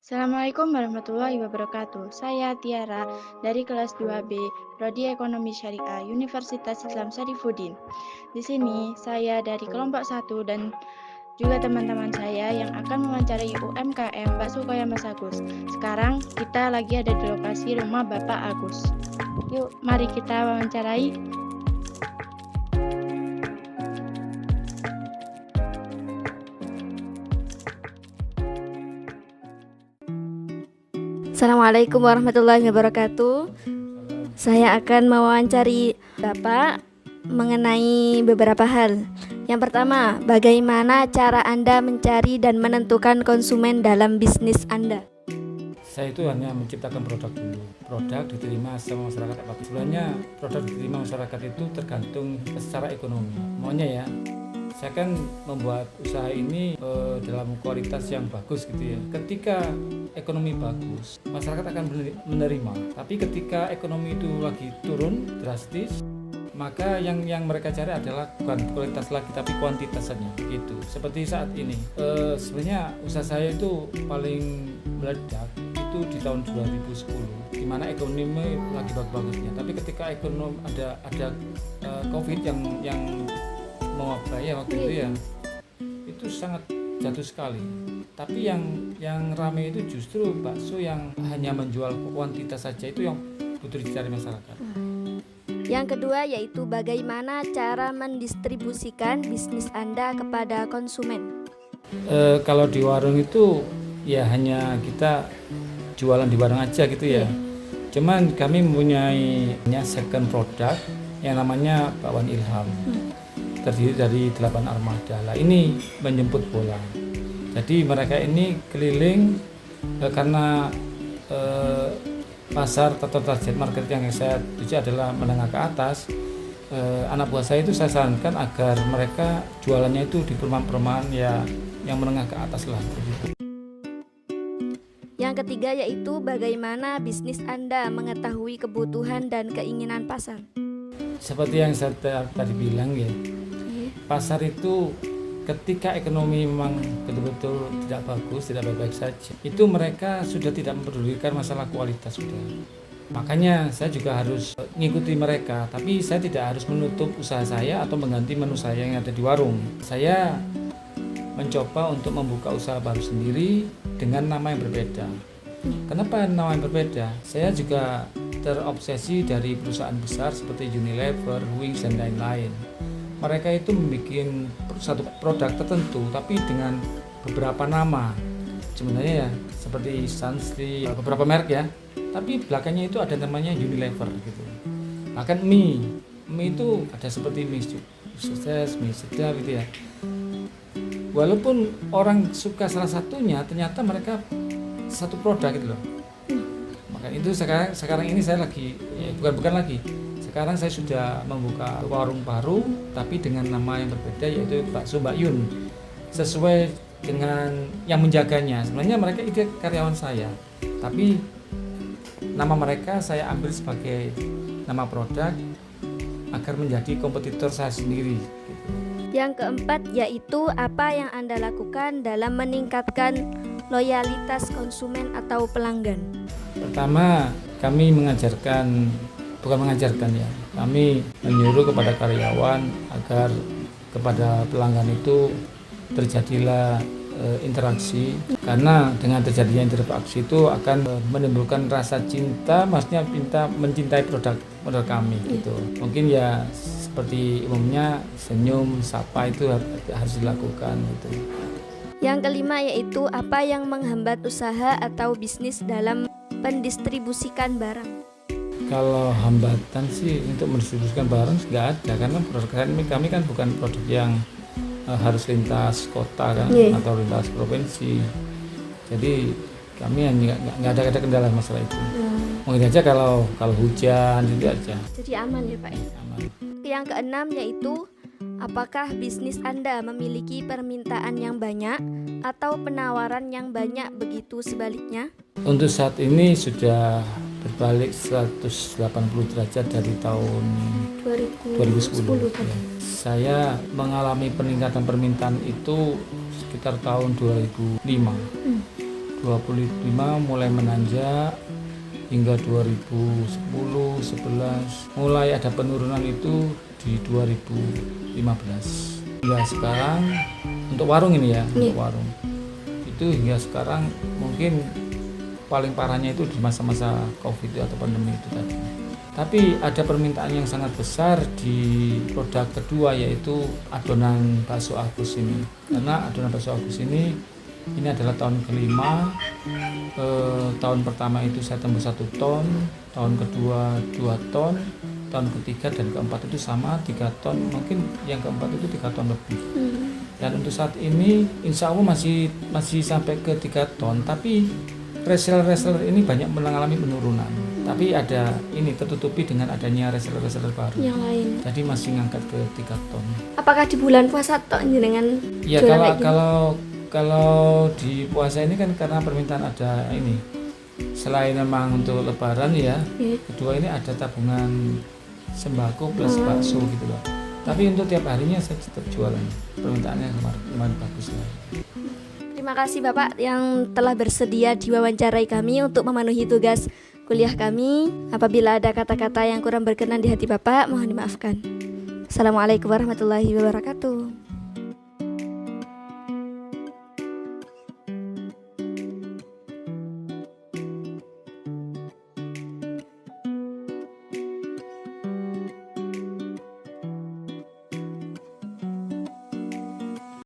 Assalamualaikum warahmatullahi wabarakatuh. Saya Tiara dari kelas 2B, Prodi Ekonomi Syariah, Universitas Islam Syarifuddin. Di sini saya dari kelompok 1 dan juga teman-teman saya yang akan mewawancarai UMKM Bakso Koya Mas Agus. Sekarang kita lagi ada di lokasi rumah Bapak Agus. Yuk, mari kita wawancarai. Assalamualaikum warahmatullahi wabarakatuh. Saya akan mewawancari Bapak mengenai beberapa hal. Yang pertama, bagaimana cara Anda mencari dan menentukan konsumen dalam bisnis Anda? Saya itu hanya menciptakan produk dulu. Produk diterima sama masyarakat apa? Sebenarnya produk diterima masyarakat itu tergantung secara ekonomi. Maunya ya, saya kan membuat usaha ini dalam kualitas yang bagus gitu ya. Ketika ekonomi bagus, masyarakat akan menerima. Tapi ketika ekonomi itu lagi turun drastis, maka yang mereka cari adalah bukan kualitas lagi tapi kuantitas saja gitu. Seperti saat ini, sebenarnya usaha saya itu paling meledak itu di tahun 2010, di mana ekonomi lagi bagus-bagusnya. Tapi ketika ekonomi ada COVID yang mewabah ya waktu itu ya, itu sangat jatuh sekali. Tapi yang ramai itu justru bakso yang hanya menjual kuantitas saja, itu yang butuh dicari masyarakat. Yang kedua yaitu bagaimana cara mendistribusikan bisnis Anda kepada konsumen. Kalau di warung itu ya hanya kita jualan di warung aja gitu ya. Cuman kami mempunyai second product yang namanya Bakwan Ilham. Terdiri dari 8 armada. Lah ini menjemput bola. Jadi mereka ini keliling karena pasar atau target market yang saya tuju adalah menengah ke atas. Anak buah saya itu saya sarankan agar mereka jualannya itu di perumahan-perumahan ya yang menengah ke atas lah. Yang ketiga yaitu bagaimana bisnis Anda mengetahui kebutuhan dan keinginan pasar. Seperti yang saya tadi bilang ya, pasar itu ketika ekonomi memang betul-betul tidak bagus, tidak baik-baik saja, itu mereka sudah tidak mempedulikan masalah kualitas sudah. Makanya saya juga harus mengikuti mereka, tapi saya tidak harus menutup usaha saya atau mengganti menu saya yang ada di warung. Saya mencoba untuk membuka usaha baru sendiri dengan nama yang berbeda. Kenapa nama yang berbeda? Saya juga terobsesi dari perusahaan besar seperti Unilever, Wings, dan lain-lain. Mereka itu membuat satu produk tertentu tapi dengan beberapa nama. Sebenarnya ya seperti Sunsilk, beberapa merek ya. Tapi belakangnya itu ada namanya Unilever gitu. Bahkan mie itu ada seperti mie sukses, mie sedap gitu ya. Walaupun orang suka salah satunya, ternyata mereka satu produk gitu loh. Makanya itu sekarang ini saya lagi bukan lagi. Sekarang saya sudah membuka warung baru tapi dengan nama yang berbeda yaitu Bakso Mbak Yun. Sesuai dengan yang menjaganya. Sebenarnya mereka itu karyawan saya. Tapi nama mereka saya ambil sebagai nama produk agar menjadi kompetitor saya sendiri gitu. Yang keempat yaitu apa yang Anda lakukan dalam meningkatkan loyalitas konsumen atau pelanggan. Pertama, kami kami menyuruh kepada karyawan agar kepada pelanggan itu terjadilah interaksi, karena dengan terjadinya interaksi itu akan menimbulkan rasa cinta, maksudnya mencintai produk kami gitu. Mungkin ya seperti umumnya senyum, sapa itu harus dilakukan gitu. Yang kelima yaitu apa yang menghambat usaha atau bisnis dalam mendistribusikan barang. Kalau hambatan sih untuk mendistribusikan barang nggak ada, karena produk kami kan bukan produk yang harus lintas kota kan, atau lintas provinsi. Jadi kami nggak ada kendala masalah itu. Mungkin aja kalau hujan itu aja. Jadi aman ya Pak. Aman. Yang keenam yaitu apakah bisnis Anda memiliki permintaan yang banyak atau penawaran yang banyak begitu sebaliknya? Untuk saat ini sudah berbalik 180 derajat dari tahun 2010. Ya. Saya mengalami peningkatan permintaan itu sekitar tahun 2005. 2025 mulai menanjak hingga 2010, 11 mulai ada penurunan itu di 2015. Hingga sekarang untuk warung ini ya, untuk warung itu hingga sekarang mungkin paling parahnya itu di masa-masa Covid atau pandemi itu tadi. Tapi ada permintaan yang sangat besar di produk kedua, yaitu adonan bakso Agus ini. Karena adonan bakso Agus ini adalah tahun kelima. Tahun pertama itu saya tembus 1 ton, tahun kedua 2 ton, tahun ketiga dan keempat itu sama 3 ton, mungkin yang keempat itu 3 ton lebih. Dan untuk saat ini insya Allah masih sampai ke 3 ton, tapi reseller ini banyak mengalami penurunan. Tapi ada ini tertutupi dengan adanya reseller baru yang lain. Jadi masih ngangkat ke 3 ton. Apakah di bulan puasa tok dengan ya jualan kalau di puasa ini kan karena permintaan ada ini, selain memang untuk lebaran ya, kedua ini ada tabungan sembako plus bakso gitu loh. Tapi untuk tiap harinya saya tetap jualan, permintaannya kemarin bagus lah. Terima kasih Bapak yang telah bersedia diwawancarai kami untuk memenuhi tugas kuliah kami. Apabila ada kata-kata yang kurang berkenan di hati Bapak, mohon dimaafkan. Assalamualaikum warahmatullahi wabarakatuh.